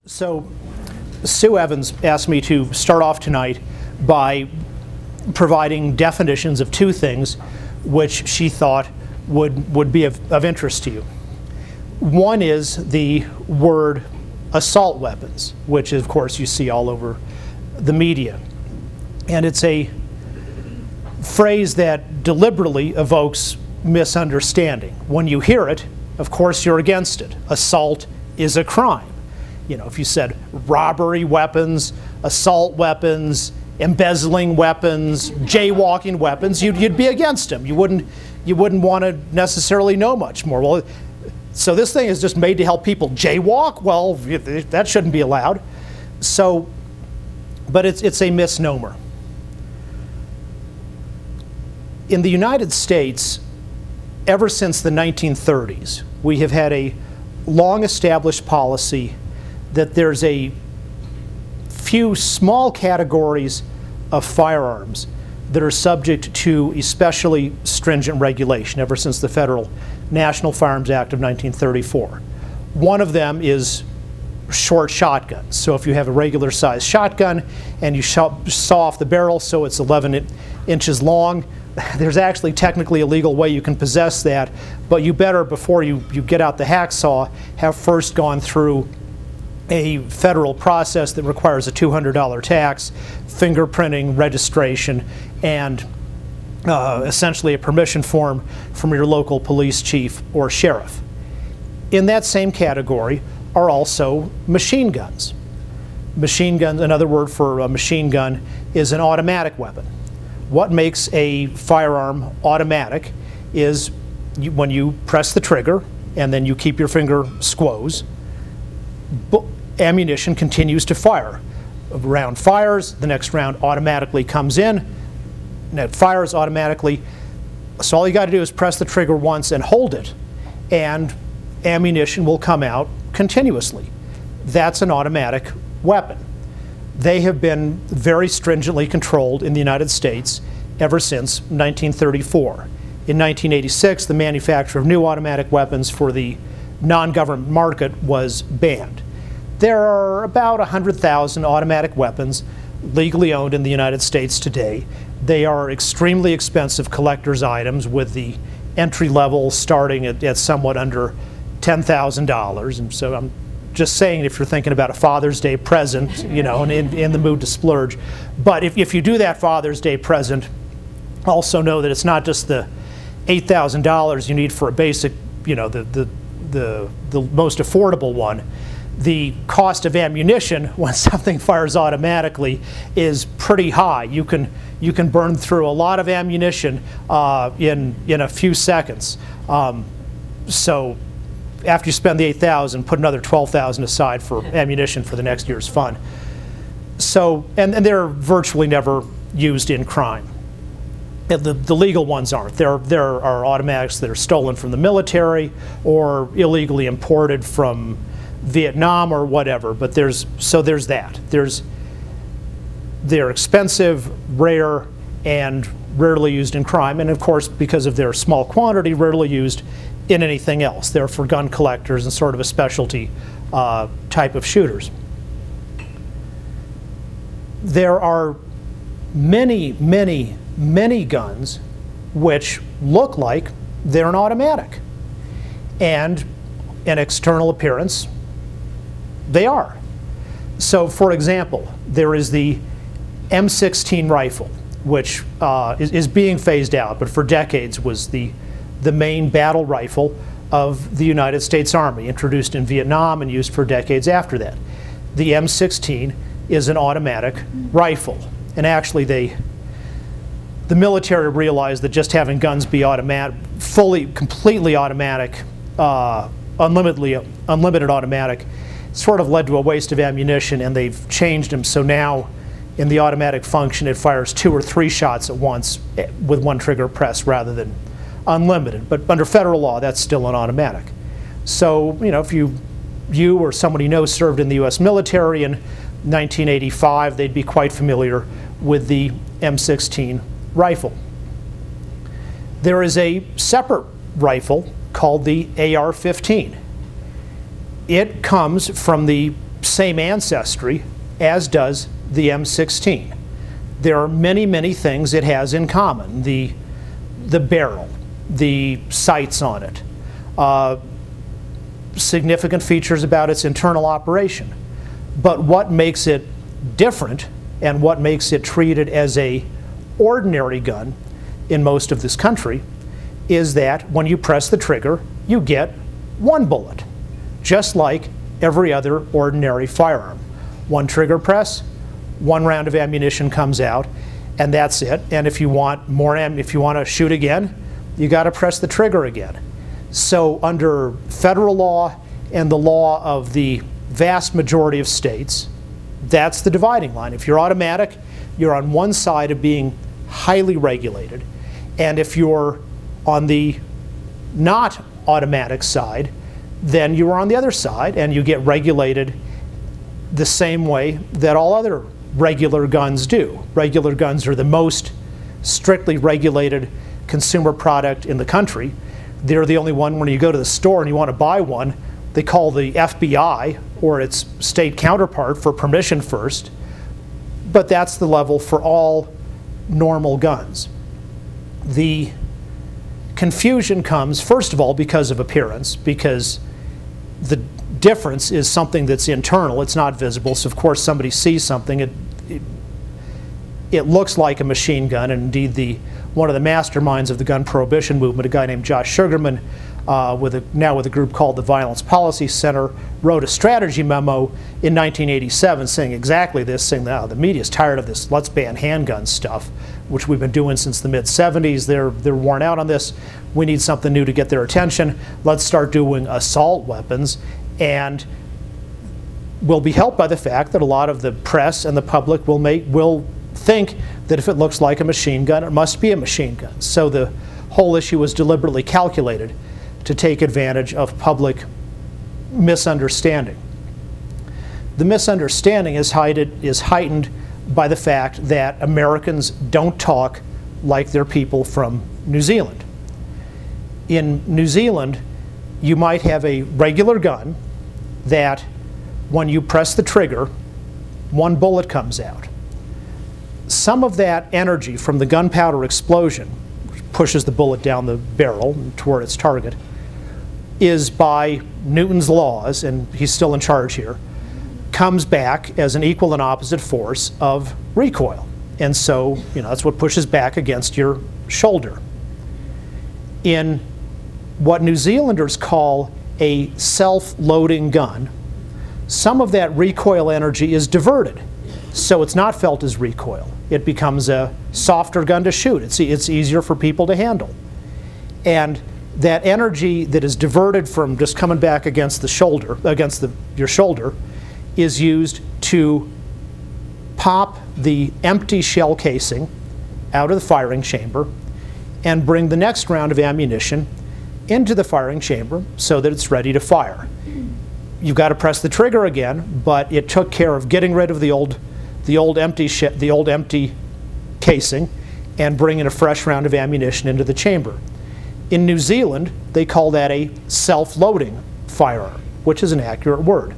So Sue Evans asked me to start off tonight by providing definitions of two things which she thought would be of interest to you. One is the word assault weapons, which of course you see all over the media. And it's a phrase that deliberately evokes misunderstanding. When you hear it, of course you're against it. Assault is a crime. You know, if you said robbery weapons, assault weapons, embezzling weapons, jaywalking weapons, you'd be against them. You wouldn't want to necessarily know much more. Well, so this thing is just made to help people jaywalk? Well, that shouldn't be allowed. So, but it's a misnomer. In the United States, ever since the 1930s, we have had a long-established policy that there's a few small categories of firearms that are subject to especially stringent regulation ever since the Federal National Firearms Act of 1934. One of them is short shotguns. So if you have a regular size shotgun and you saw off the barrel so it's 11 inches long, there's actually technically a legal way you can possess that, but you better, before you get out the hacksaw, have first gone through a federal process that requires a $200 tax, fingerprinting, registration, and essentially a permission form from your local police chief or sheriff. In that same category are also machine guns. Machine guns, another word for a machine gun, is an automatic weapon. What makes a firearm automatic is when you press the trigger and then you keep your finger squoze, ammunition continues to fire. A round fires, the next round automatically comes in, and it fires automatically. So all you got to do is press the trigger once and hold it, and ammunition will come out continuously. That's an automatic weapon. They have been very stringently controlled in the United States ever since 1934. In 1986, the manufacture of new automatic weapons for the non-government market was banned. There are about 100,000 automatic weapons legally owned in the United States today. They are extremely expensive collector's items, with the entry level starting at somewhat under $10,000. And so I'm just saying, if you're thinking about a Father's Day present, you know, and in the mood to splurge. But if you do that Father's Day present, also know that it's not just the $8,000 you need for a basic, you know, the most affordable one. The cost of ammunition when something fires automatically is pretty high. You can burn through a lot of ammunition in a few seconds. So after you spend the $8,000, put another $12,000 aside for ammunition for the next year's fund. So, and they're virtually never used in crime. The legal ones aren't. There are automatics that are stolen from the military or illegally imported from Vietnam or whatever, but there's that. They're expensive, rare, and rarely used in crime, and of course, because of their small quantity, rarely used in anything else. They're for gun collectors and sort of a specialty type of shooters. There are many, many, many guns which look like they're an automatic, and an external appearance, they are. So, for example, there is the M16 rifle, which is being phased out, but for decades was the main battle rifle of the United States Army, introduced in Vietnam and used for decades after that. The M16 is an automatic rifle, and actually the military realized that just having guns be automatic, completely automatic, unlimited automatic, sort of led to a waste of ammunition, and they've changed them. So now in the automatic function, it fires 2 or 3 shots at once with one trigger press rather than unlimited. But under federal law, that's still an automatic. So, you know, if you or somebody you know served in the US military in 1985, they'd be quite familiar with the M16 rifle. There is a separate rifle called the AR-15. It comes from the same ancestry as does the M16. There are many, many things it has in common. The barrel, the sights on it, significant features about its internal operation. But what makes it different and what makes it treated as a ordinary gun in most of this country is that when you press the trigger, you get one bullet, just like every other ordinary firearm. One trigger press, one round of ammunition comes out, and that's it. And if you want more if you want to shoot again, you got to press the trigger again. So under federal law and the law of the vast majority of states, that's the dividing line. If you're automatic, you're on one side of being highly regulated. And if you're on the not automatic side, then you are on the other side and you get regulated the same way that all other regular guns do. Regular guns are the most strictly regulated consumer product in the country. They're the only one when you go to the store and you want to buy one, they call the FBI or its state counterpart for permission first. But that's the level for all normal guns. The confusion comes, first of all, because of appearance, because the difference is something that's internal, it's not visible. So of course somebody sees something, it looks like a machine gun, and indeed one of the masterminds of the gun prohibition movement, a guy named Josh Sugarman, now with a group called the Violence Policy Center, wrote a strategy memo in 1987 saying exactly this, saying that the media's tired of this let's ban handgun stuff, which we've been doing since the mid-70s. They're worn out on this. We need something new to get their attention. Let's start doing assault weapons. And we'll be helped by the fact that a lot of the press and the public will think that if it looks like a machine gun, it must be a machine gun. So the whole issue was deliberately calculated to take advantage of public misunderstanding. The misunderstanding is heightened by the fact that Americans don't talk like they're people from New Zealand. In New Zealand, you might have a regular gun that when you press the trigger, one bullet comes out. Some of that energy from the gunpowder explosion, which pushes the bullet down the barrel toward its target, is by Newton's laws, and he's still in charge here, comes back as an equal and opposite force of recoil. And so, that's what pushes back against your shoulder. In what New Zealanders call a self-loading gun, some of that recoil energy is diverted. So it's not felt as recoil. It becomes a softer gun to shoot. It's easier for people to handle. And that energy that is diverted from just coming back against the shoulder, your shoulder, is used to pop the empty shell casing out of the firing chamber and bring the next round of ammunition into the firing chamber so that it's ready to fire. You've got to press the trigger again, but it took care of getting rid of the old empty casing and bringing a fresh round of ammunition into the chamber. In New Zealand, they call that a self-loading firearm, which is an accurate word.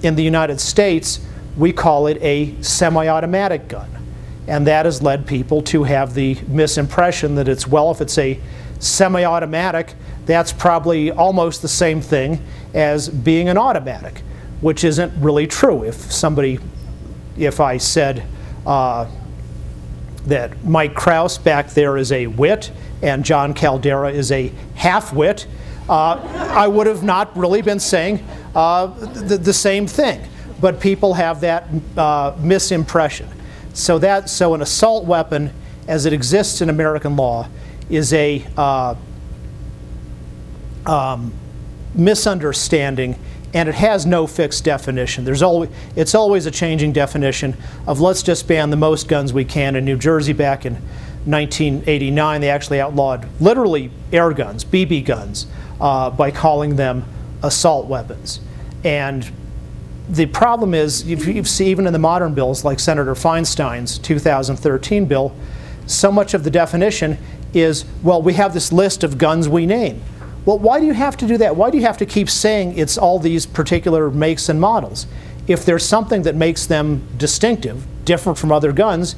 In the United States, we call it a semi-automatic gun. And that has led people to have the misimpression that if it's a semi-automatic, that's probably almost the same thing as being an automatic, which isn't really true. If I said that Mike Krause back there is a wit and John Caldera is a half-wit, I would have not really been saying the same thing. But people have that misimpression. So an assault weapon, as it exists in American law, is a misunderstanding, and it has no fixed definition. It's always a changing definition of let's just ban the most guns we can. In New Jersey back in 1989, they actually outlawed literally air guns, BB guns, by calling them assault weapons. And the problem is, you see even in the modern bills like Senator Feinstein's 2013 bill, so much of the definition is, well, we have this list of guns we name. Well, why do you have to do that? Why do you have to keep saying it's all these particular makes and models? if there's something that makes them distinctive, different from other guns,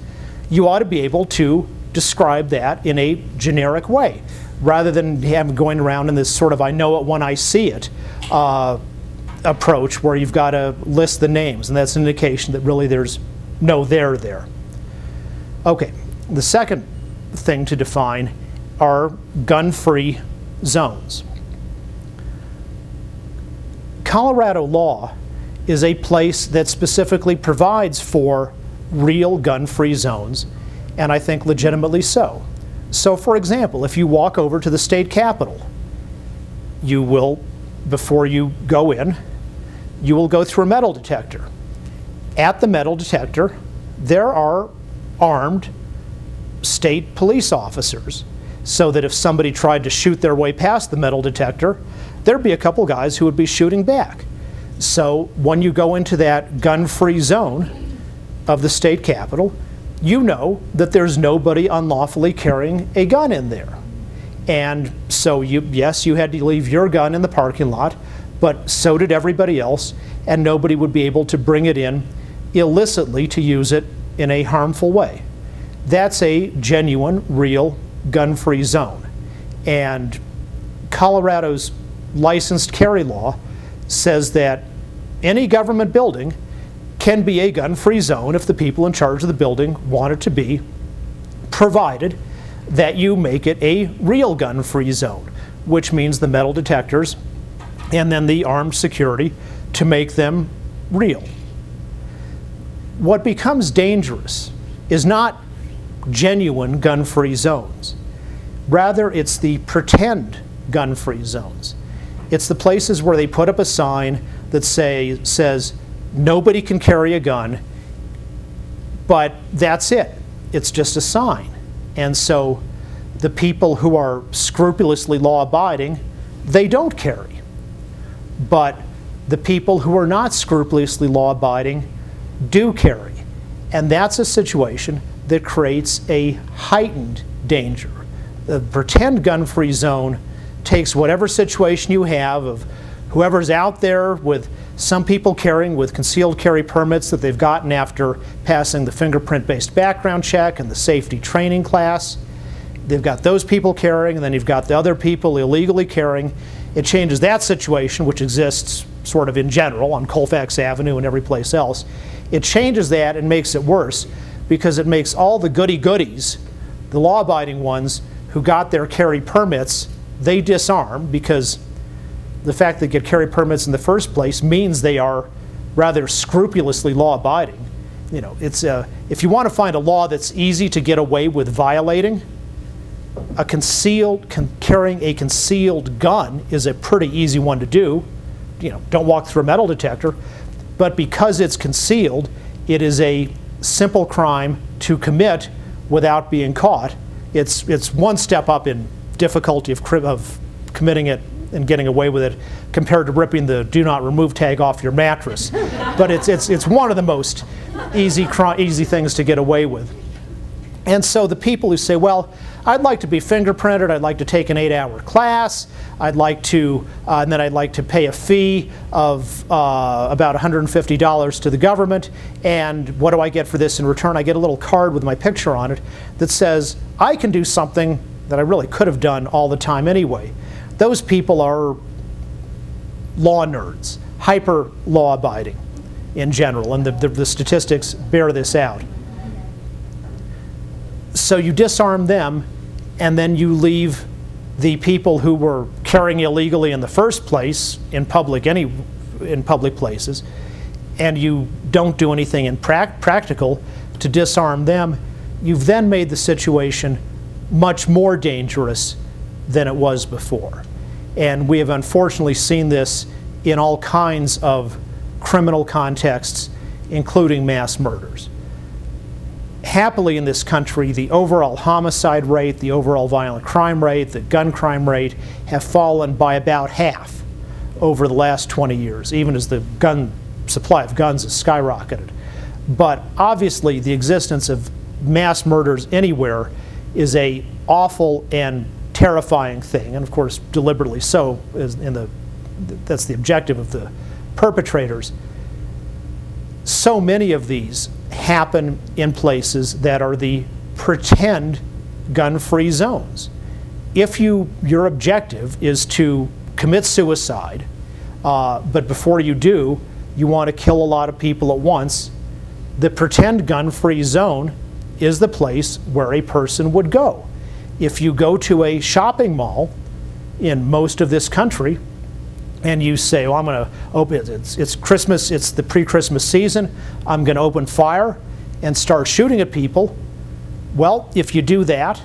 you ought to be able to describe that in a generic way, rather than going around in this sort of I know it when I see it approach where you've got to list the names, and that's an indication that really there's no there. Okay, the second thing to define are gun-free zones. Colorado law is a place that specifically provides for real gun-free zones, and I think legitimately so. So for example, if you walk over to the state capitol, you will, before you go in, you will go through a metal detector. At the metal detector, there are armed state police officers, so that if somebody tried to shoot their way past the metal detector, there'd be a couple guys who would be shooting back. So when you go into that gun-free zone of the state capitol, you know that there's nobody unlawfully carrying a gun in there. And so yes, you had to leave your gun in the parking lot, but so did everybody else, and nobody would be able to bring it in illicitly to use it in a harmful way. That's a genuine, real gun-free zone. And Colorado's licensed carry law says that any government building can be a gun-free zone if the people in charge of the building want it to be, provided that you make it a real gun-free zone, which means the metal detectors and then the armed security to make them real. What becomes dangerous is not genuine gun-free zones. Rather, it's the pretend gun-free zones. It's the places where they put up a sign that says nobody can carry a gun, but that's it. It's just a sign. And so the people who are scrupulously law-abiding, they don't carry. But the people who are not scrupulously law-abiding do carry. And that's a situation that creates a heightened danger. The pretend gun-free zone takes whatever situation you have of whoever's out there, with some people carrying with concealed carry permits that they've gotten after passing the fingerprint-based background check and the safety training class. They've got those people carrying, and then you've got the other people illegally carrying. It changes that situation, which exists sort of in general on Colfax Avenue and every place else. It changes that and makes it worse, because it makes all the goody-goodies, the law-abiding ones who got their carry permits, they disarm, because the fact they get carry permits in the first place means they are rather scrupulously law-abiding. You know, it's if you want to find a law that's easy to get away with violating, carrying a concealed gun is a pretty easy one to do. You know, don't walk through a metal detector. But because it's concealed, it is a simple crime to commit without being caught. It's one step up in difficulty of committing it and getting away with it compared to ripping the "do not remove" tag off your mattress. But it's one of the most easy things to get away with. And so the people who say, well, I'd like to be fingerprinted, I'd like to take an 8-hour class, I'd like to, and then I'd like to pay a fee of about $150 to the government, and what do I get for this in return? I get a little card with my picture on it that says, I can do something that I really could have done all the time anyway. Those people are law nerds, hyper law-abiding in general, and the statistics bear this out. So you disarm them, and then you leave the people who were carrying illegally in the first place in public places, and you don't do anything in practical to disarm them. You've then made the situation much more dangerous than it was before. And we have unfortunately seen this in all kinds of criminal contexts, including mass murders. Happily in this country, the overall homicide rate, the overall violent crime rate, the gun crime rate have fallen by about half over the last 20 years, even as the supply of guns has skyrocketed. But obviously the existence of mass murders anywhere is an awful and terrifying thing, and of course deliberately so, that's the objective of the perpetrators. so many of these happen in places that are the pretend gun-free zones. If your objective is to commit suicide, but before you do, you want to kill a lot of people at once, the pretend gun-free zone is the place where a person would go. If you go to a shopping mall in most of this country and you say, well, I'm going to open, it's Christmas, it's the pre-Christmas season, I'm going to open fire and start shooting at people, well, if you do that,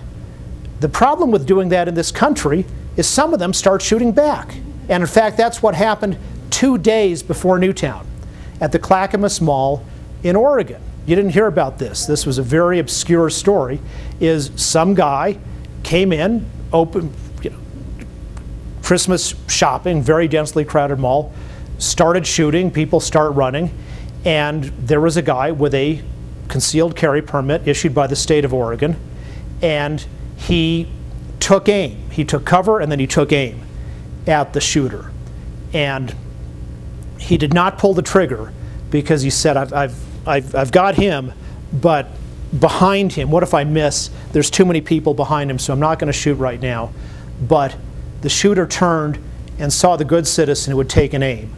the problem with doing that in this country is some of them start shooting back. And in fact, that's what happened 2 days before Newtown at the Clackamas Mall in Oregon. You didn't hear about this. This was a very obscure story. Is some guy came in, opened, Christmas shopping, very densely crowded mall, started shooting, people start running, and there was a guy with a concealed carry permit issued by the state of Oregon, and he took aim. He took cover and then he took aim at the shooter. And he did not pull the trigger because he said, I've got him, but behind him, what if I miss? There's too many people behind him, so I'm not going to shoot right now. But the shooter turned and saw the good citizen who had taken aim,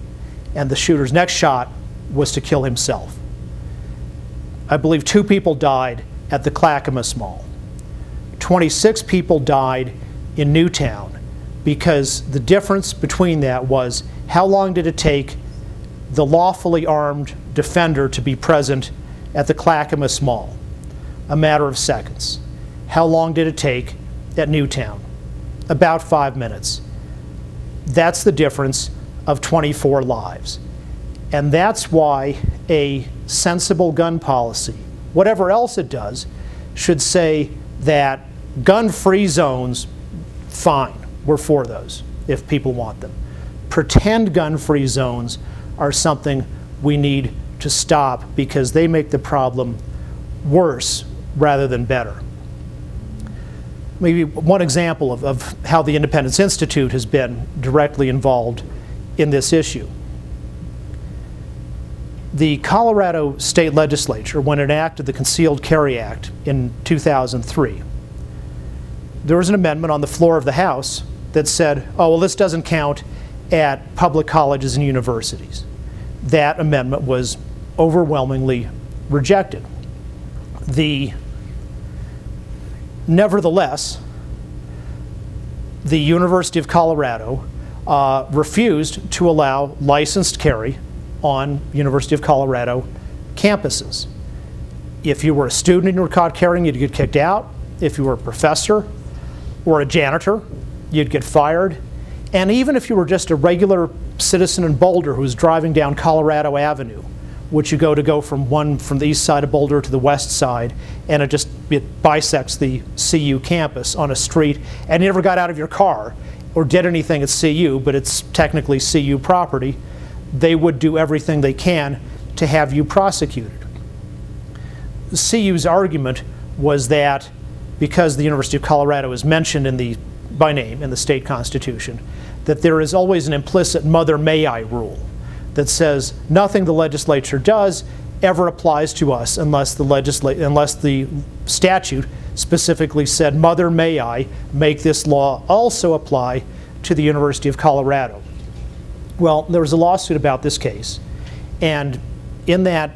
and the shooter's next shot was to kill himself. I believe 2 people died at the Clackamas Mall. 26 people died in Newtown because the difference between that was how long did it take the lawfully armed defender to be present at the Clackamas Mall? A matter of seconds. How long did it take at Newtown? About 5 minutes. That's the difference of 24 lives. And that's why a sensible gun policy, whatever else it does, should say that gun-free zones, fine, we're for those if people want them. Pretend gun-free zones are something we need to stop because they make the problem worse rather than better. Maybe one example of how the Independence Institute has been directly involved in this issue. The Colorado State Legislature, when it enacted the Concealed Carry Act in 2003, there was an amendment on the floor of the House that said, oh, well, this doesn't count at public colleges and universities. That amendment was overwhelmingly rejected. Nevertheless, the University of Colorado refused to allow licensed carry on University of Colorado campuses. If you were a student and you were caught carrying, you'd get kicked out. If you were a professor or a janitor, you'd get fired. And even if you were just a regular citizen in Boulder who was driving down Colorado Avenue, which you go from the east side of Boulder to the west side, and it bisects the CU campus on a street, and you never got out of your car or did anything at CU, but it's technically CU property, they would do everything they can to have you prosecuted. CU's argument was that because the University of Colorado is mentioned by name in the state constitution, that there is always an implicit mother may I rule that says nothing the legislature does ever applies to us unless the statute specifically said mother may I make this law also apply to the University of Colorado. Well, there was a lawsuit about this case, and in that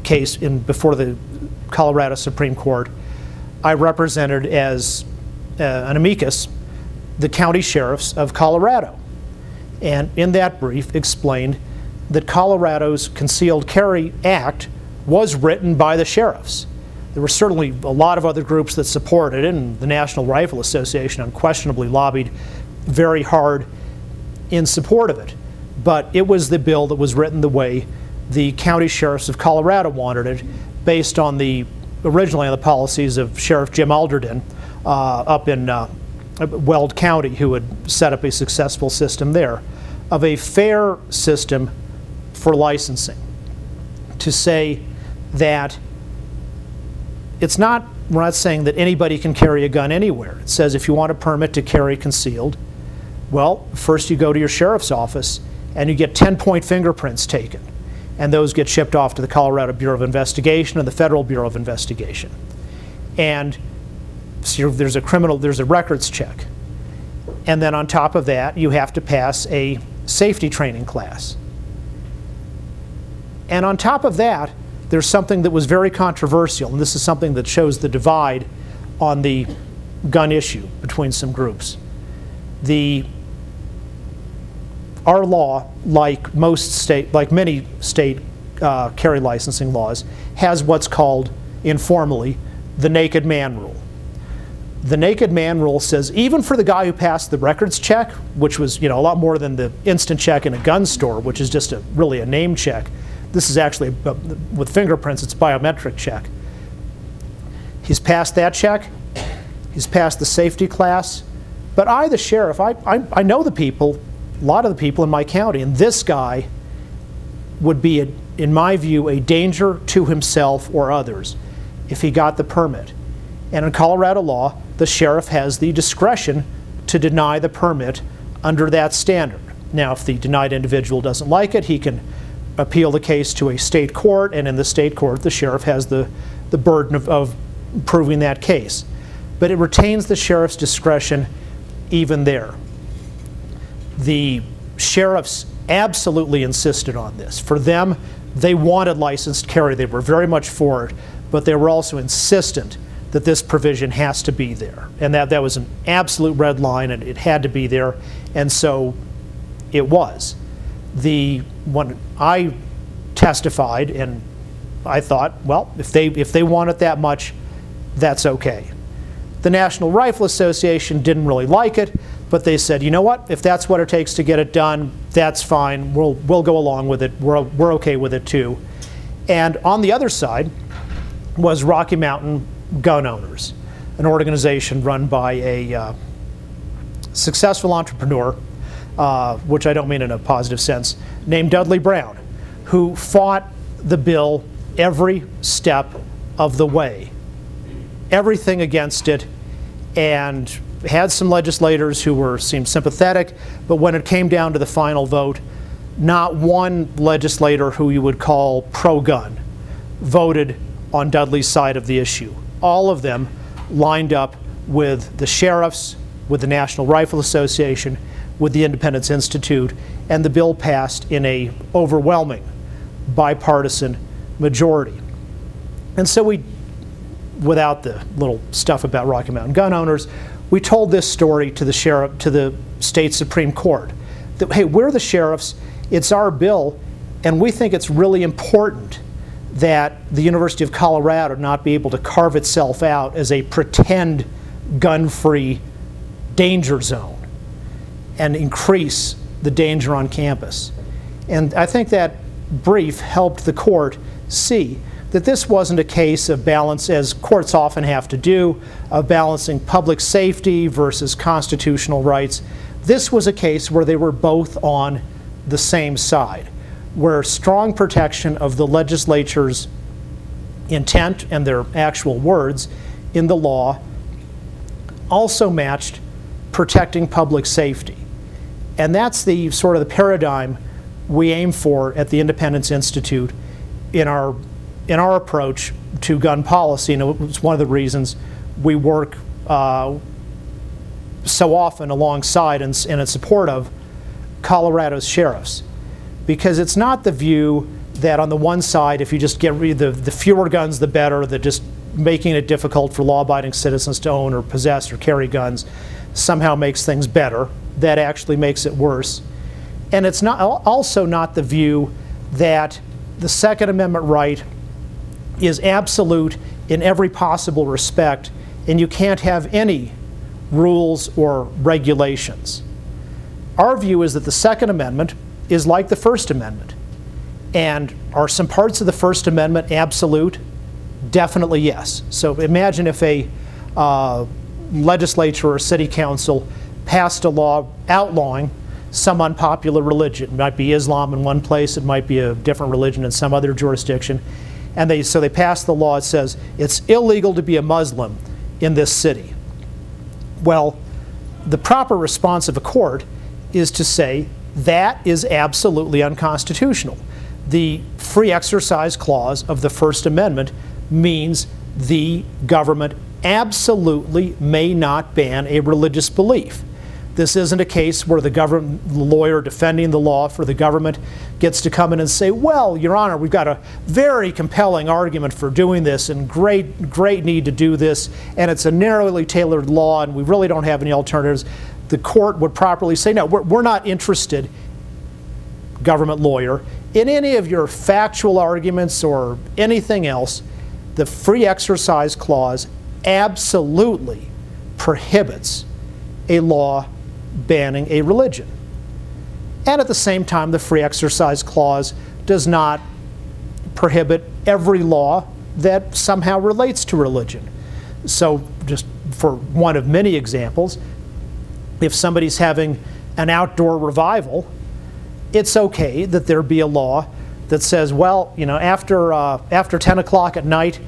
case before the Colorado Supreme Court, I represented as an amicus the county sheriffs of Colorado, and in that brief explained that Colorado's Concealed Carry Act was written by the sheriffs. There were certainly a lot of other groups that supported it, and the National Rifle Association unquestionably lobbied very hard in support of it. But it was the bill that was written the way the county sheriffs of Colorado wanted it, based on originally on the policies of Sheriff Jim Alderden up in Weld County, who had set up a successful system there, of a fair system for licensing. To say that we're not saying that anybody can carry a gun anywhere. It says if you want a permit to carry concealed, well, first you go to your sheriff's office and you get 10-point fingerprints taken. and those get shipped off to the Colorado Bureau of Investigation and the Federal Bureau of Investigation. And so there's a records check. And then on top of that, you have to pass a safety training class. And on top of that, there's something that was very controversial, and this is something that shows the divide on the gun issue between some groups. Our law, like many state carry licensing laws, has what's called informally the naked man rule. The naked man rule says even for the guy who passed the records check, which was a lot more than the instant check in a gun store, which is just really a name check. This is actually, with fingerprints, it's a biometric check. He's passed that check. He's passed the safety class. But I, the sheriff, I know the people, a lot of the people in my county, and this guy would be, in my view, a danger to himself or others if he got the permit. And in Colorado law, the sheriff has the discretion to deny the permit under that standard. Now, if the denied individual doesn't like it, he can appeal the case to a state court, and in the state court, the sheriff has the burden of proving that case. But it retains the sheriff's discretion even there. The sheriffs absolutely insisted on this. For them, they wanted licensed carry. They were very much for it, but they were also insistent that this provision has to be there. And that was an absolute red line, and it had to be there, and so it was. When I testified, and I thought, well, if they want it that much, that's okay. The National Rifle Association didn't really like it, but they said, you know what, if that's what it takes to get it done, that's fine. We'll go along with it. We're okay with it too. And on the other side was Rocky Mountain Gun Owners, an organization run by a successful entrepreneur, which I don't mean in a positive sense, named Dudley Brown, who fought the bill every step of the way, everything against it, and had some legislators who seemed sympathetic, but when it came down to the final vote, not one legislator who you would call pro-gun voted on Dudley's side of the issue. All of them lined up with the sheriffs, with the National Rifle Association, with the Independence Institute, and the bill passed in a overwhelming bipartisan majority. And so we, without the little stuff about Rocky Mountain Gun Owners, we told this story to the state Supreme Court, that, hey, we're the sheriffs, it's our bill, and we think it's really important that the University of Colorado not be able to carve itself out as a pretend gun-free danger zone and increase the danger on campus. And I think that brief helped the court see that this wasn't a case of balance, as courts often have to do, of balancing public safety versus constitutional rights. This was a case where they were both on the same side, where strong protection of the legislature's intent and their actual words in the law also matched protecting public safety. And that's the sort of the paradigm we aim for at the Independence Institute in our approach to gun policy, and it's one of the reasons we work so often alongside and in support of Colorado's sheriffs. Because it's not the view that on the one side, if you just get rid of the fewer guns the better, that just making it difficult for law-abiding citizens to own or possess or carry guns somehow makes things better. That actually makes it worse. And it's also not the view that the Second Amendment right is absolute in every possible respect, and you can't have any rules or regulations. Our view is that the Second Amendment is like the First Amendment. And are some parts of the First Amendment absolute? Definitely yes. So imagine if a legislature or city council passed a law outlawing some unpopular religion. It might be Islam in one place, it might be a different religion in some other jurisdiction. And so they passed the law that says it's illegal to be a Muslim in this city. Well, the proper response of a court is to say that is absolutely unconstitutional. The free exercise clause of the First Amendment means the government absolutely may not ban a religious belief. This isn't a case where the government lawyer defending the law for the government gets to come in and say, well, Your Honor, we've got a very compelling argument for doing this and great need to do this, and it's a narrowly tailored law and we really don't have any alternatives. The court would properly say, no, we're not interested, government lawyer, in any of your factual arguments or anything else. The free exercise clause absolutely prohibits a law banning a religion. And at the same time, the free exercise clause does not prohibit every law that somehow relates to religion. So just for one of many examples, if somebody's having an outdoor revival, it's okay that there be a law that says, well, you know, after 10 o'clock at night,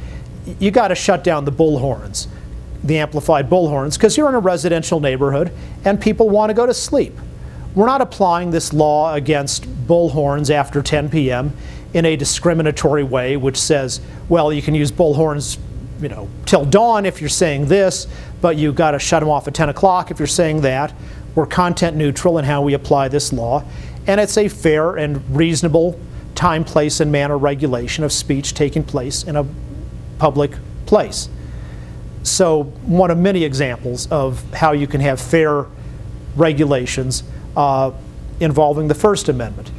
you got to shut down the bullhorns, the amplified bullhorns, because you're in a residential neighborhood and people want to go to sleep. We're not applying this law against bullhorns after 10 p.m. in a discriminatory way, which says, well, you can use bullhorns, you know, till dawn if you're saying this, but you've got to shut them off at 10 o'clock if you're saying that. We're content neutral in how we apply this law, and it's a fair and reasonable time, place, and manner regulation of speech taking place in a public place. So one of many examples of how you can have fair regulations involving the First Amendment.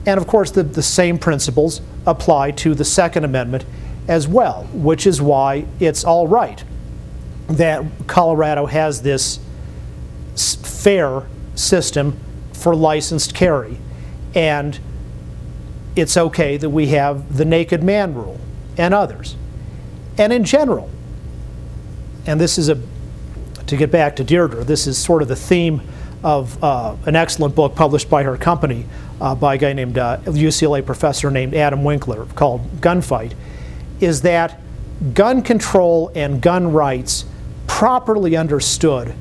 And of course, the same principles apply to the Second Amendment as well, which is why it's all right that Colorado has this fair system for licensed carry. And it's okay that we have the naked man rule and others. And in general, and this is to get back to Deirdre, this is sort of the theme of an excellent book published by her company by a guy named, UCLA professor named Adam Winkler, called Gunfight, is that gun control and gun rights, properly understood,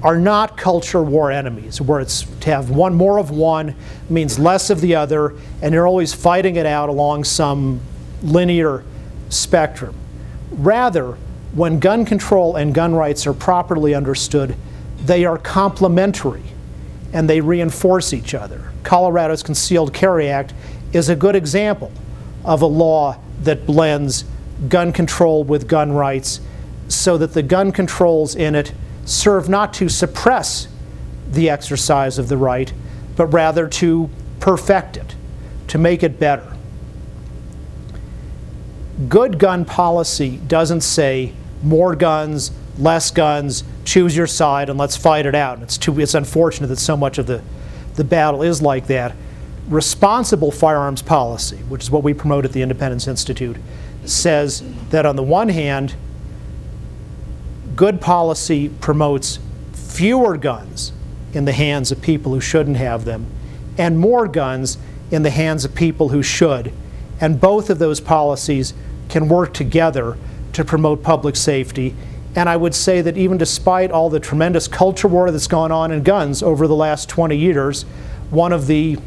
are not culture war enemies, where it's to have more of one means less of the other, and you're always fighting it out along some linear spectrum. Rather, when gun control and gun rights are properly understood, they are complementary and they reinforce each other. Colorado's Concealed Carry Act is a good example of a law that blends gun control with gun rights, so that the gun controls in it serve not to suppress the exercise of the right, but rather to perfect it, to make it better. Good gun policy doesn't say more guns, less guns, choose your side and let's fight it out. It's unfortunate that so much of the battle is like that. Responsible firearms policy, which is what we promote at the Independence Institute, says that on the one hand, good policy promotes fewer guns in the hands of people who shouldn't have them, and more guns in the hands of people who should. And both of those policies can work together to promote public safety. And I would say that even despite all the tremendous culture war that's gone on in guns over the last 20 years, one of the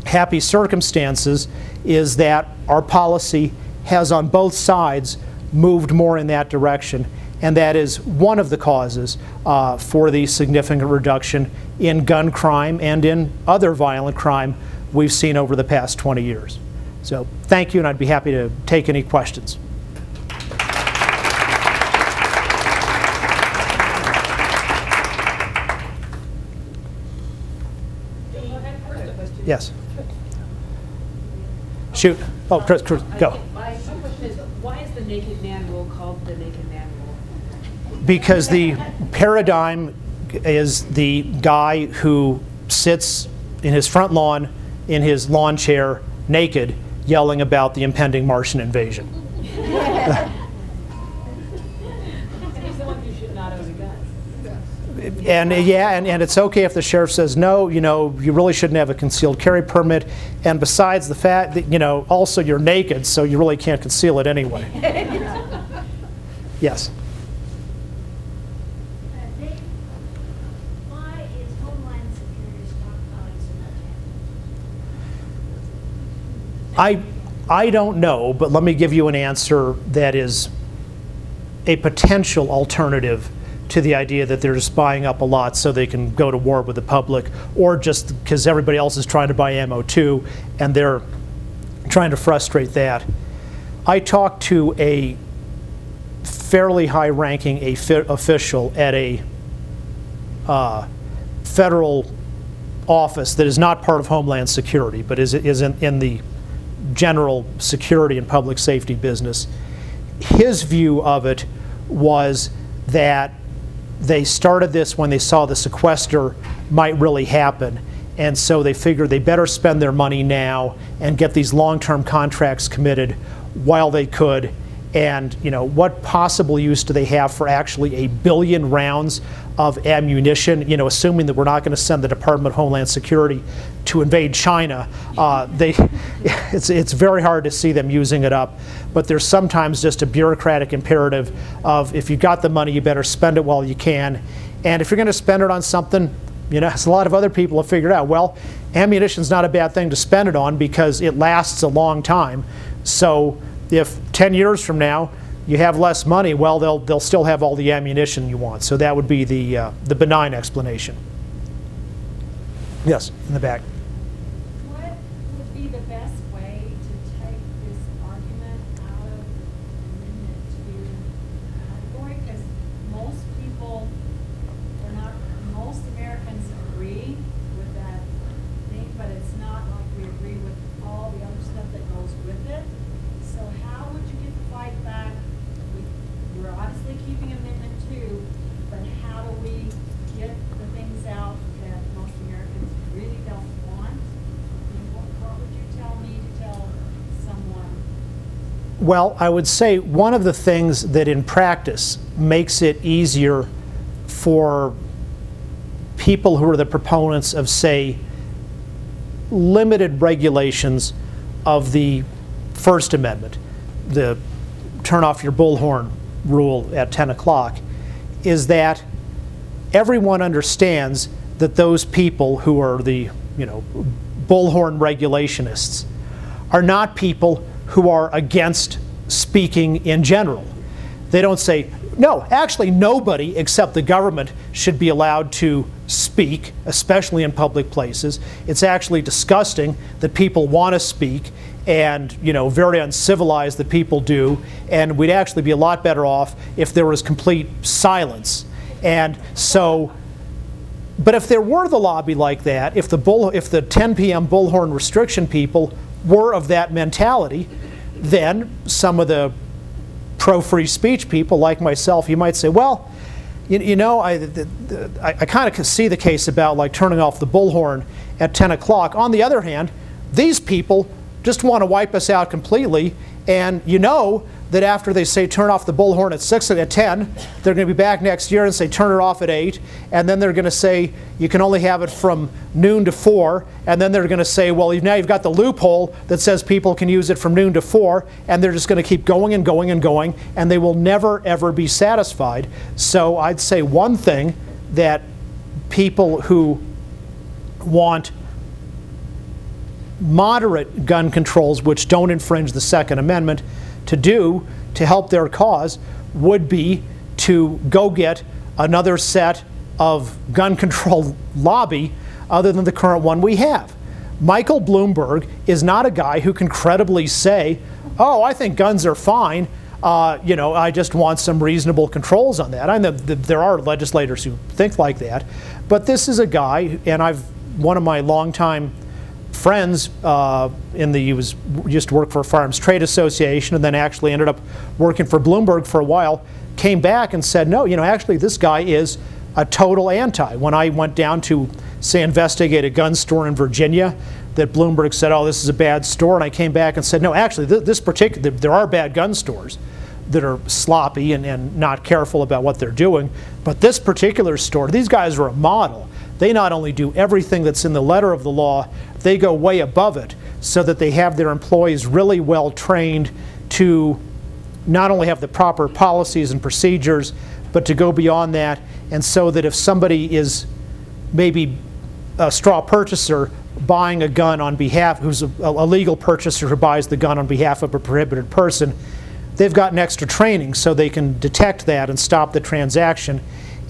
happy circumstances is that our policy has on both sides moved more in that direction. And that is one of the causes for the significant reduction in gun crime and in other violent crime we've seen over the past 20 years. So thank you, and I'd be happy to take any questions. Yes. Shoot. Oh, Chris, go. My question is, why is the naked man rule called the naked man rule? Because the paradigm is the guy who sits in his front lawn in his lawn chair naked, yelling about the impending Martian invasion. And yeah, and it's okay if the sheriff says, no, you know, you really shouldn't have a concealed carry permit. And besides the fact that, you know, also you're naked, so you really can't conceal it anyway. Yes? Why is Homeland Security stockpiling so I don't know, but let me give you an answer that is a potential alternative to the idea that they're just buying up a lot so they can go to war with the public, or just because everybody else is trying to buy ammo too, and they're trying to frustrate that. I talked to a fairly high-ranking official at a federal office that is not part of Homeland Security, but is in the general security and public safety business. His view of it was that they started this when they saw the sequester might really happen, and so they figured they better spend their money now and get these long-term contracts committed while they could. And what possible use do they have for actually 1 billion rounds of ammunition? Assuming that we're not going to send the Department of Homeland Security to invade China, it's very hard to see them using it up. But there's sometimes just a bureaucratic imperative of, if you got the money, you better spend it while you can. And if you're going to spend it on something, as a lot of other people have figured out, well, ammunition's not a bad thing to spend it on because it lasts a long time. So if 10 years from now you have less money, well, they'll still have all the ammunition you want. So that would be the benign explanation. Yes, in the back. What would be the best way to take this argument out of Amendment 2 category? Because most people, most Americans agree with that thing, but it's not like we agree with all the other stuff that goes with it. So how would you get the fight back? We're obviously keeping Amendment 2, but how do we get the things out that most Americans really don't want? What would you tell me to tell someone? Well, I would say one of the things that in practice makes it easier for people who are the proponents of, say, limited regulations of the First Amendment, the turn off your bullhorn rule at 10 o'clock, is that everyone understands that those people who are the bullhorn regulationists are not people who are against speaking in general. They don't say, no, actually nobody except the government should be allowed to speak, especially in public places. It's actually disgusting that people want to speak, and very uncivilized that people do, and we'd actually be a lot better off if there was complete silence. And so, but if there were the lobby like that, if the 10 p.m. bullhorn restriction people were of that mentality, then some of the pro-free speech people like myself, you might say, well, I kind of see the case about like turning off the bullhorn at 10 o'clock. On the other hand, these people just want to wipe us out completely, and that after they say turn off the bullhorn at 10, they're going to be back next year and say turn it off at 8, and then they're going to say you can only have it from noon to 4, and then they're going to say, well, now you've got the loophole that says people can use it from noon to 4, and they're just going to keep going and going and going, and they will never ever be satisfied. So I'd say one thing that people who want moderate gun controls which don't infringe the Second Amendment to do to help their cause would be to go get another set of gun control lobby other than the current one we have. Michael Bloomberg is not a guy who can credibly say, oh, I think guns are fine, I just want some reasonable controls on that. I know there are legislators who think like that, but this is a guy, and one of my longtime friends he used to work for a Firearms Trade Association and then actually ended up working for Bloomberg for a while, came back and said, no, actually this guy is a total anti. When I went down to, say, investigate a gun store in Virginia that Bloomberg said, oh, this is a bad store, and I came back and said, no, actually there are bad gun stores that are sloppy and not careful about what they're doing, but this particular store, these guys are a model. They not only do everything that's in the letter of the law, they go way above it so that they have their employees really well trained to not only have the proper policies and procedures, but to go beyond that, and so that if somebody is maybe a straw purchaser buying a gun on behalf, who's a legal purchaser who buys the gun on behalf of a prohibited person, they've gotten extra training so they can detect that and stop the transaction.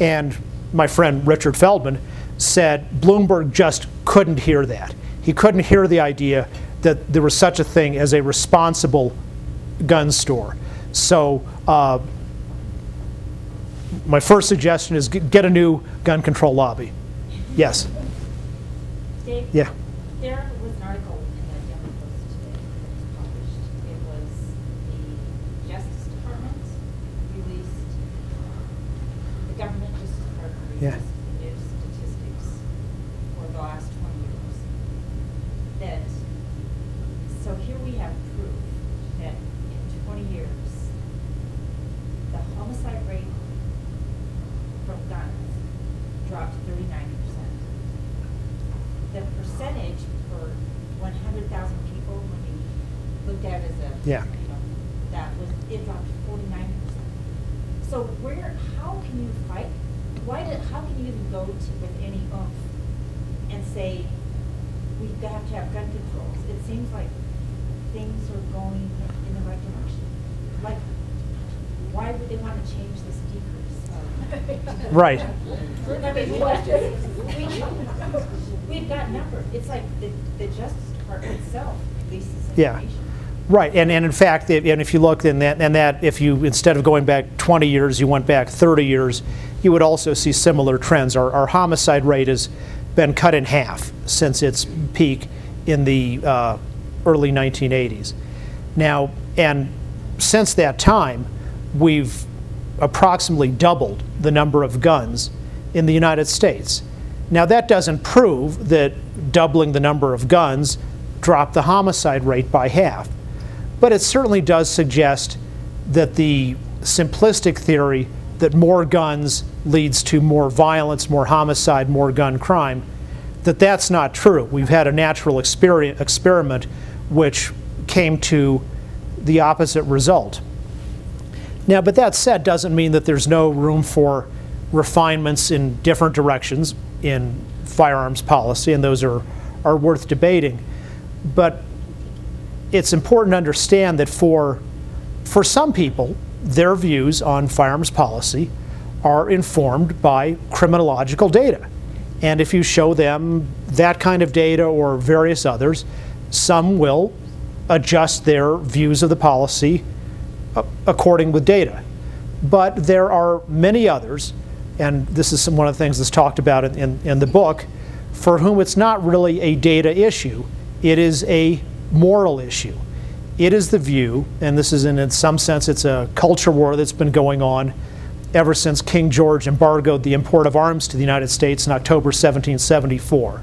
And my friend Richard Feldman said Bloomberg just couldn't hear that. He couldn't hear the idea that there was such a thing as a responsible gun store. So my first suggestion is get a new gun control lobby. Yes? Dave? Yeah. There was an article in the Denver Post today that was published. It was the Justice Department released, the government Justice Department Yeah. released the new statistics for the last 20 years. That, so here we have proof that in 20 years, the homicide rate from guns dropped 39%. The percentage per 100,000 people, when you looked at it as a, Yeah. you know, that was, it dropped 49%. So how can you fight? How can you even go to, with any oomph and say, we have to have gun controls? It seems like things are going in the right direction. Like, why would they want to change this decrease? Right. I mean, we've got numbers. It's like the Justice Department itself releases Yeah. information. Right, and in fact, and if you look in that, if you, instead of going back 20 years, you went back 30 years, you would also see similar trends. Our homicide rate has been cut in half since its peak in the early 1980s. Now, and since that time, we've approximately doubled the number of guns in the United States. Now, that doesn't prove that doubling the number of guns dropped the homicide rate by half. But it certainly does suggest that the simplistic theory that more guns leads to more violence, more homicide, more gun crime, that's not true. We've had a natural experiment which came to the opposite result. Now, but that said, doesn't mean that there's no room for refinements in different directions in firearms policy, and those are worth debating. But it's important to understand that for some people, their views on firearms policy are informed by criminological data. And if you show them that kind of data or various others, some will adjust their views of the policy according with data. But there are many others, and this is one of the things that's talked about in the book, for whom it's not really a data issue, it is a moral issue. It is the view, and this is in some sense it's a culture war that's been going on ever since King George embargoed the import of arms to the United States in October 1774,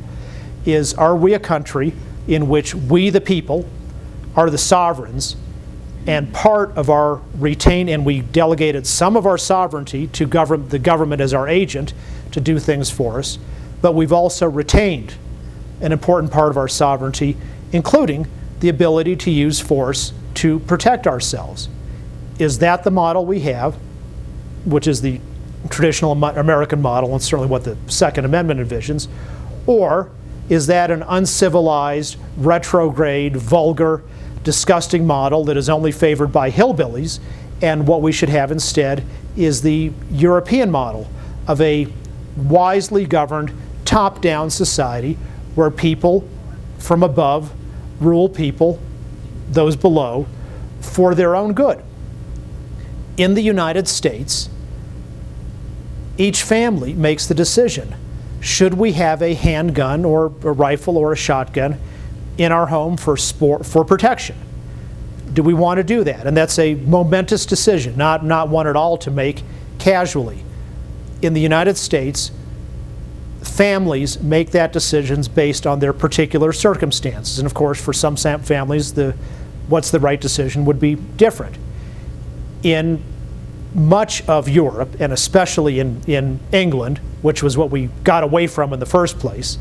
is, are we a country in which we the people are the sovereigns, and part of our and we delegated some of our sovereignty to the government as our agent to do things for us, but we've also retained an important part of our sovereignty, including the ability to use force to protect ourselves. Is that the model we have, which is the traditional American model and certainly what the Second Amendment envisions, or is that an uncivilized, retrograde, vulgar, disgusting model that is only favored by hillbillies, and what we should have instead is the European model of a wisely governed, top-down society where people from above rule people, those below, for their own good. In the United States, each family makes the decision. Should we have a handgun or a rifle or a shotgun in our home for protection? Do we want to do that? And that's a momentous decision, not one at all to make casually. In the United States, families make that decisions based on their particular circumstances. And of course, for some families, what's the right decision would be different. In much of Europe, and especially in England, which was what we got away from in the first place,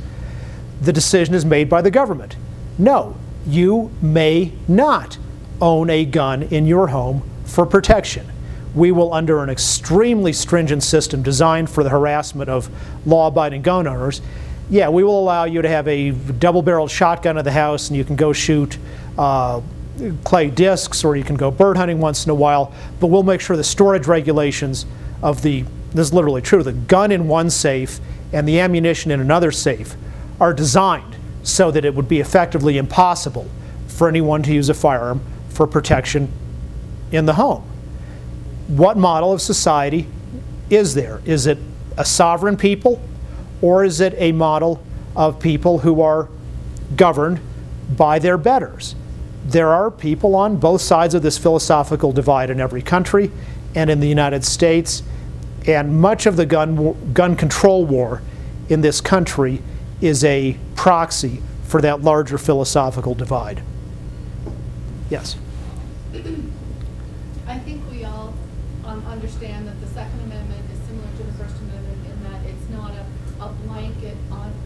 the decision is made by the government. No, you may not own a gun in your home for protection. We will, under an extremely stringent system designed for the harassment of law-abiding gun owners, Yeah, we will allow you to have a double-barreled shotgun in the house, and you can go shoot clay discs, or you can go bird hunting once in a while, but we'll make sure the storage regulations of this is literally true, the gun in one safe and the ammunition in another safe are designed so that it would be effectively impossible for anyone to use a firearm for protection in the home. What model of society is there? Is it a sovereign people, or is it a model of people who are governed by their betters? There are people on both sides of this philosophical divide in every country and in the United States, and much of the gun control war in this country is a proxy for that larger philosophical divide. Yes? I think we all understand that the Second Amendment is similar to the First Amendment in that it's not a blanket,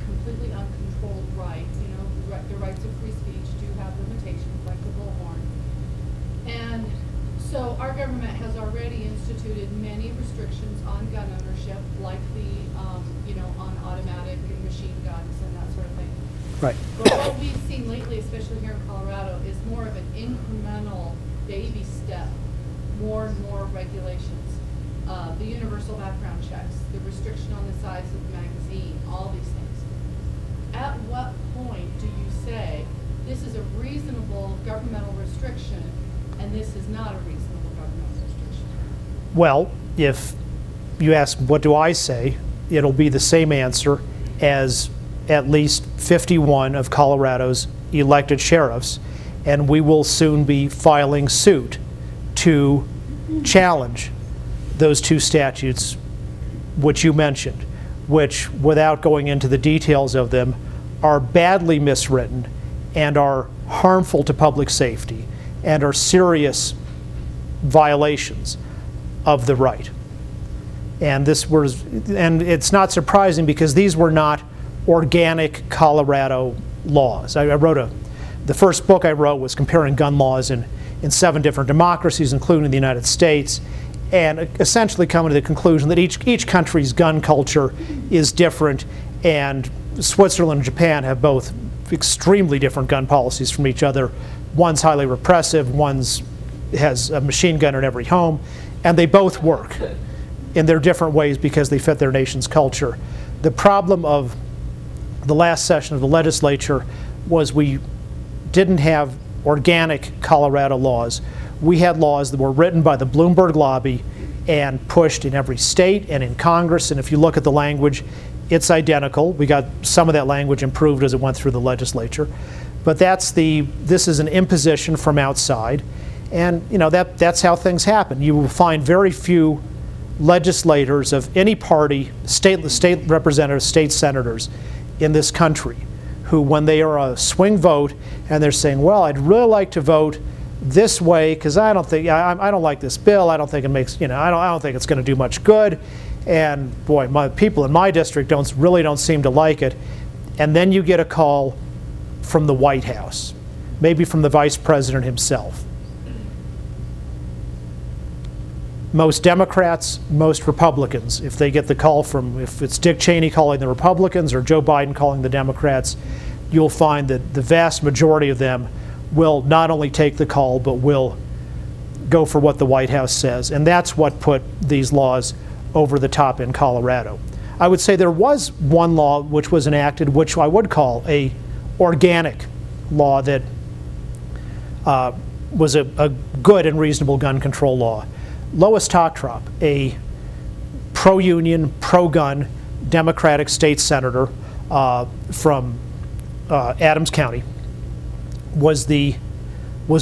completely uncontrolled right. You know, the rights of free speech do have limitations, like the bullhorn. And so our government has already instituted many restrictions on gun ownership, like the, on automatic and machine guns and that sort of thing. Right. But what we've seen lately, especially here in Colorado, is more of an incremental baby step, more and more regulations. The universal background checks, the restriction on the size of the magazine, all these things. At what point do you say this is a reasonable governmental restriction and this is not a reasonable governmental restriction? Well, if you ask what do I say, it'll be the same answer as at least 51 of Colorado's elected sheriffs, and we will soon be filing suit to challenge those two statutes which you mentioned, which, without going into the details of them, are badly miswritten and are harmful to public safety and are serious violations of the right. And it's not surprising because these were not organic Colorado laws. The first book I wrote was comparing gun laws in 7 different democracies, including the United States, and essentially coming to the conclusion that each country's gun culture is different, and Switzerland and Japan have both extremely different gun policies from each other. One's highly repressive, one's has a machine gun in every home, and they both work in their different ways because they fit their nation's culture. The problem of the last session of the legislature was we didn't have organic Colorado laws. We had laws that were written by the Bloomberg lobby and pushed in every state and in Congress, and if you look at the language, it's identical. We got some of that language improved as it went through the legislature. But this is an imposition from outside, and that's how things happen. You will find very few legislators of any party, state representatives, state senators in this country who, when they are a swing vote and they're saying, well, I'd really like to vote this way because I don't like this bill, I don't think it makes, I don't think it's going to do much good, and boy, my people in my district really don't seem to like it. And then you get a call from the White House, maybe from the Vice President himself. Most Democrats, most Republicans, if they get the call if it's Dick Cheney calling the Republicans or Joe Biden calling the Democrats, you'll find that the vast majority of them will not only take the call, but will go for what the White House says. And that's what put these laws over the top in Colorado. I would say there was one law which was enacted, which I would call a organic law that was a good and reasonable gun control law. Lois Toctrop, a pro-union, pro-gun Democratic state senator from Adams County, was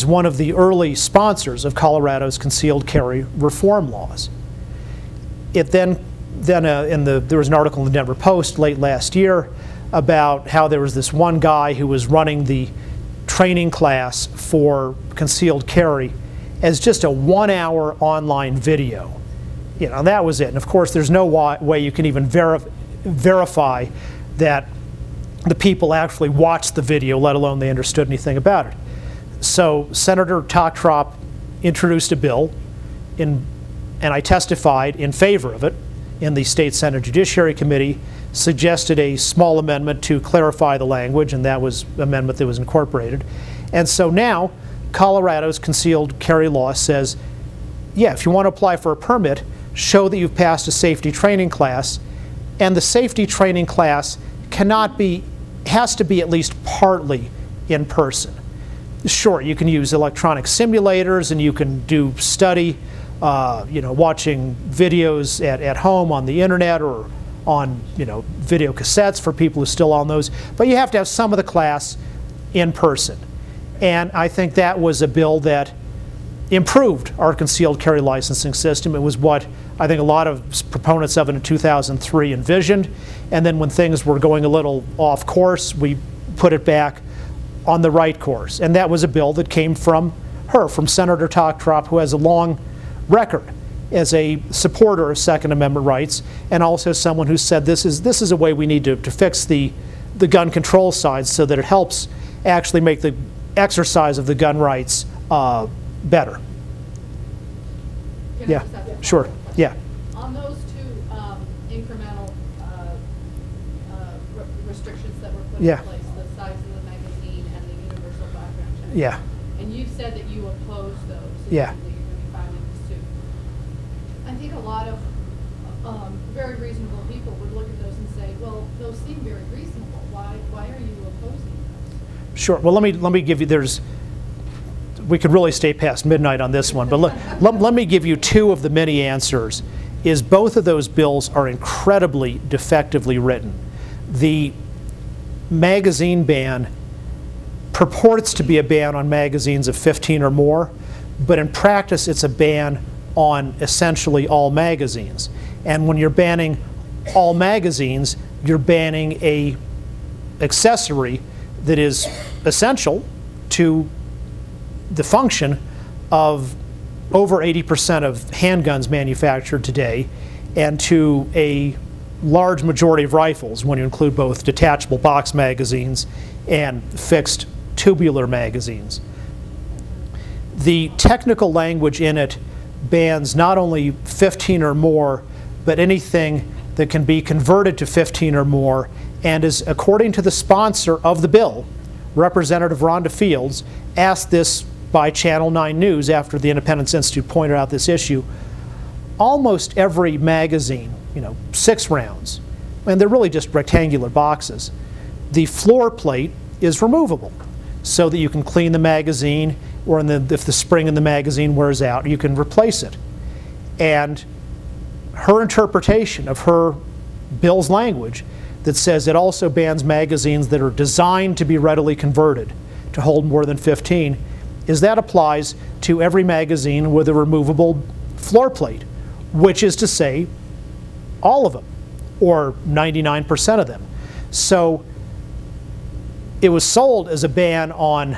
one of the early sponsors of Colorado's concealed carry reform laws. It there was an article in the Denver Post late last year about how there was this one guy who was running the training class for concealed carry as just a 1-hour online video. That was it. And of course, there's no way you can even verify that the people actually watched the video, let alone they understood anything about it. So Senator Toctrop introduced a bill, and I testified in favor of it in the State Senate Judiciary Committee, suggested a small amendment to clarify the language, and that was an amendment that was incorporated. And so now, Colorado's concealed carry law says, yeah, if you want to apply for a permit, show that you've passed a safety training class, and the safety training class has to be at least partly in person. Sure, you can use electronic simulators and you can do study, watching videos at home on the internet or on video cassettes for people who still own those, but you have to have some of the class in person. And I think that was a bill that improved our concealed carry licensing system. It was what I think a lot of proponents of it in 2003 envisioned, and then when things were going a little off course, we put it back on the right course. And that was a bill that came from her, from Senator Toktrop, who has a long record as a supporter of Second Amendment rights, and also someone who said this is a way we need to fix the gun control side so that it helps actually make the exercise of the gun rights better. Can I Yeah, just ask a sure, follow-up question? yeah. On those two incremental restrictions that were put Yeah. in place, the size of the magazine and the universal background check. Yeah. And you've said that you oppose those. and Yeah. that you're going to be filing the suit. I think a lot of very reasonable people would look at those and say, well, those seem very reasonable. Why are you opposing those? Sure. Well, let me give you, we could really stay past midnight on this one, but let me give you two of the many answers. Is both of those bills are incredibly defectively written. The magazine ban purports to be a ban on magazines of 15 or more, but in practice it's a ban on essentially all magazines. And when you're banning all magazines, you're banning a accessory that is essential to the function of over 80% of handguns manufactured today, and to a large majority of rifles when you include both detachable box magazines and fixed tubular magazines. The technical language in it bans not only 15 or more, but anything that can be converted to 15 or more, and is, according to the sponsor of the bill, Representative Rhonda Fields, asked this by Channel 9 News after the Independence Institute pointed out this issue. Almost every magazine, 6 rounds, and they're really just rectangular boxes, the floor plate is removable so that you can clean the magazine, or if the spring in the magazine wears out, you can replace it. And her interpretation of her bill's language that says it also bans magazines that are designed to be readily converted to hold more than 15, is that applies to every magazine with a removable floor plate, which is to say all of them, or 99% of them. So it was sold as a ban on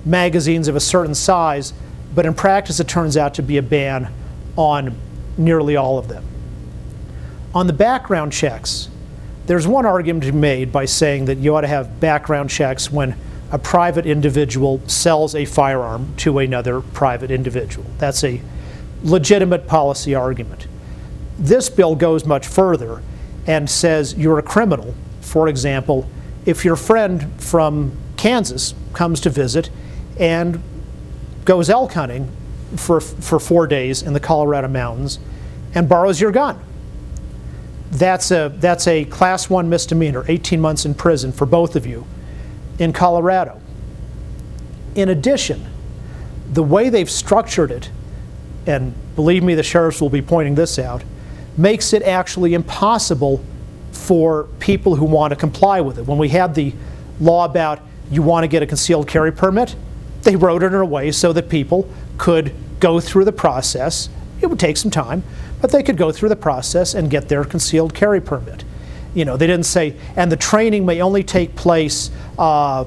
magazines of a certain size, but in practice it turns out to be a ban on nearly all of them. On the background checks, there's one argument to be made by saying that you ought to have background checks when a private individual sells a firearm to another private individual. That's a legitimate policy argument. This bill goes much further and says you're a criminal. For example, if your friend from Kansas comes to visit and goes elk hunting for 4 days in the Colorado mountains and borrows your gun, that's a class 1 misdemeanor, 18 months in prison for both of you in Colorado. In addition, the way they've structured it, and believe me, the sheriffs will be pointing this out, makes it actually impossible for people who want to comply with it. When we had the law about you want to get a concealed carry permit, they wrote it in a way so that people could go through the process. It would take some time, but they could go through the process and get their concealed carry permit. They didn't say, and the training may only take place on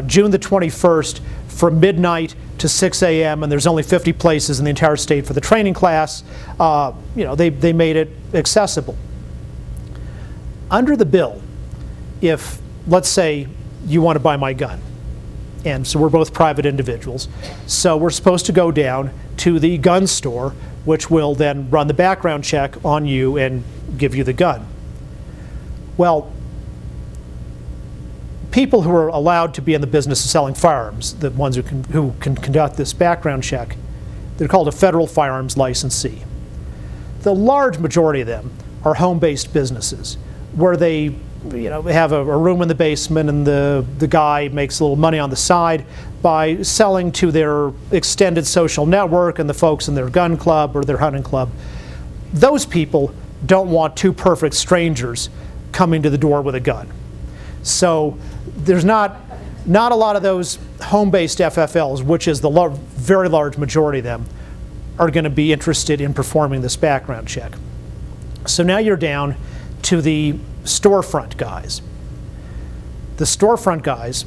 June the 21st from midnight to 6 a.m. and there's only 50 places in the entire state for the training class. They made it accessible. Under the bill, if, let's say, you want to buy my gun, And so we're both private individuals. So we're supposed to go down to the gun store, which will then run the background check on you and give you the gun. Well, people who are allowed to be in the business of selling firearms, the ones who can conduct this background check, they're called a federal firearms licensee. The large majority of them are home-based businesses where they have a room in the basement and the guy makes a little money on the side by selling to their extended social network and the folks in their gun club or their hunting club. Those people don't want two perfect strangers coming to the door with a gun. So there's not a lot of those home-based FFLs, which is the very large majority of them, are going to be interested in performing this background check. So now you're down to the storefront guys. The storefront guys,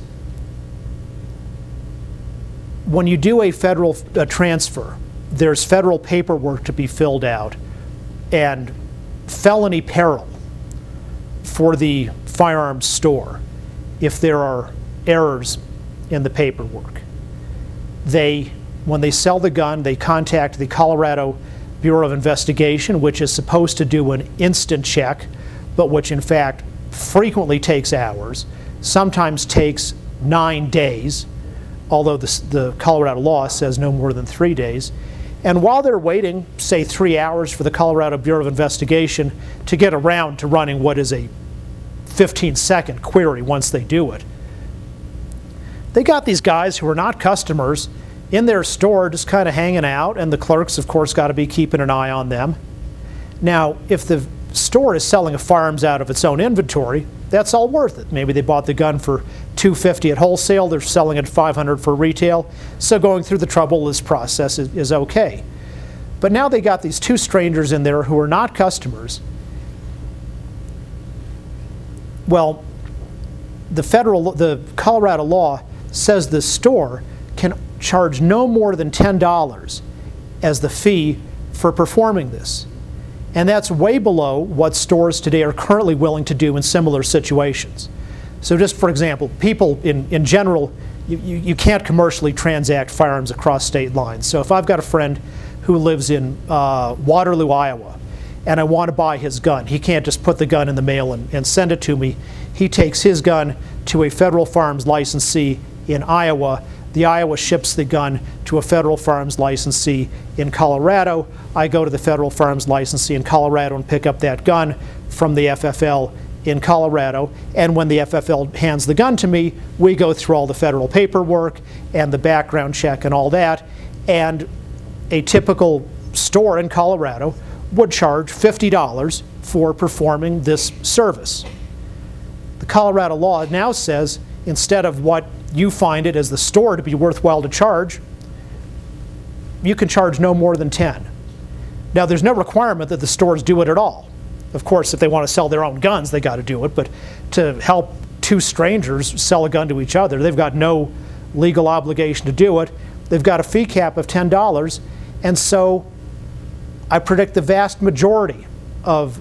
when you do a federal transfer, there's federal paperwork to be filled out and felony peril for the firearms store if there are errors in the paperwork. When they sell the gun, they contact the Colorado Bureau of Investigation, which is supposed to do an instant check, but which in fact frequently takes hours, sometimes takes 9 days, although the Colorado law says no more than 3 days. And while they're waiting, say 3 hours for the Colorado Bureau of Investigation to get around to running what is a 15-second query once they do it, they got these guys who are not customers in their store just kind of hanging out, and the clerks, of course, got to be keeping an eye on them. Now, if the store is selling firearms out of its own inventory, that's all worth it. Maybe they bought the gun for $250 at wholesale, they're selling it $500 for retail, so going through the trouble of this process is okay. But now they got these two strangers in there who are not customers. Well, the Colorado law says the store can charge no more than $10 as the fee for performing this. And that's way below what stores today are currently willing to do in similar situations. So just for example, people in general, you can't commercially transact firearms across state lines. So if I've got a friend who lives in Waterloo, Iowa, and I want to buy his gun, he can't just put the gun in the mail and send it to me. He takes his gun to a federal firearms licensee in Iowa. The Iowa ships the gun to a federal firearms licensee in Colorado. I go to the federal firearms licensee in Colorado and pick up that gun from the FFL in Colorado. And when the FFL hands the gun to me, we go through all the federal paperwork and the background check and all that. And a typical store in Colorado would charge $50 for performing this service. The Colorado law now says, instead of what you find it as the store to be worthwhile to charge, you can charge no more than $10. Now, there's no requirement that the stores do it at all. Of course, if they want to sell their own guns, they got to do it. But to help two strangers sell a gun to each other, they've got no legal obligation to do it. They've got a fee cap of $10. And so I predict the vast majority of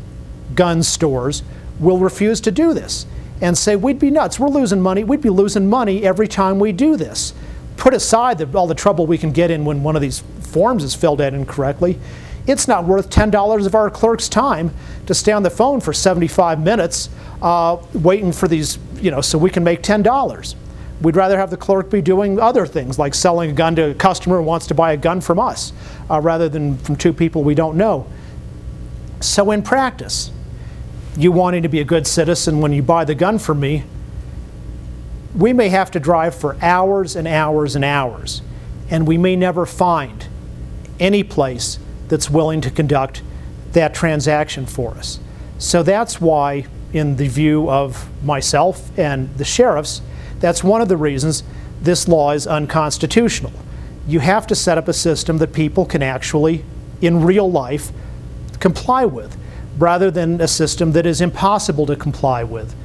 gun stores will refuse to do this and say, we'd be nuts, we're losing money, we'd be losing money every time we do this. Put aside all the trouble we can get in when one of these forms is filled out incorrectly. It's not worth $10 of our clerk's time to stay on the phone for 75 minutes waiting for these, so we can make $10. We'd rather have the clerk be doing other things like selling a gun to a customer who wants to buy a gun from us rather than from two people we don't know. So in practice, you wanting to be a good citizen when you buy the gun from me, we may have to drive for hours and hours and hours, and we may never find any place that's willing to conduct that transaction for us. So that's why, in the view of myself and the sheriffs, that's one of the reasons this law is unconstitutional. You have to set up a system that people can actually, in real life, comply with, rather than a system that is impossible to comply with.